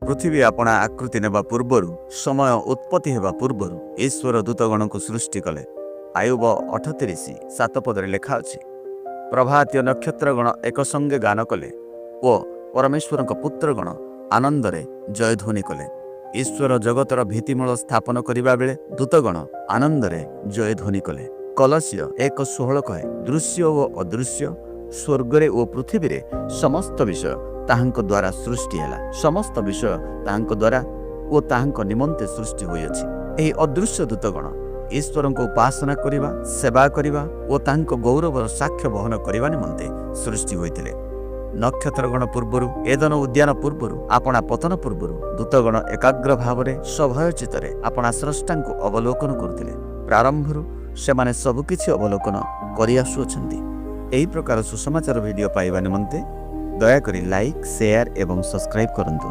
पृथ्वी आपणा आकृति नेबा पूर्वरु समय उत्पत्ति हेबा पूर्वरु ईश्वर दूतगण को सृष्टि कले। आयुब 38:7 पदरे लेखा अछि, प्रभातीय नक्षत्रगण एक संगे गान कले ओ परमेश्वर पुत्रगण आनंदरे जयध्वनि कले। ईश्वर जगतर भित्तिमूल स्थापन करिबा बेले दूतगण आनंदरे जयध्वनि कले। कलसीय 1:16 कहे, दृश्य ओ अदृश्य स्वर्गरे ओ पृथ्वी रे समस्त विषय ताहांक द्वारा सृष्टि हैला। समस्त विषय ताहांक द्वारा ओ ताहांक निमंते सृष्टि होइछि। एही अदृश्य दूतगण ईश्वर को उपासना करिबा, सेवा करिबा ओ ताहांक गौरवर साक्ष्य बहन करिबा निमंते सृष्टि होइतिले। नक्षत्रगण पूर्वरु, एदन उद्यान पूर्वरु, आपणा पतन पूर्वरु दूतगण एकाग्र भावरे सभय चित्तरे आपणा स्रष्टांकु अवलोकन करुथिले। प्रारंभरु सेमाने सबकिछि अवलोकन करि आसुअछन्ति। एही प्रकार सुसमाचार वीडियो पाइबा निमंते दयाकरी लाइक, शेयर एवं सब्सक्राइब करंतु।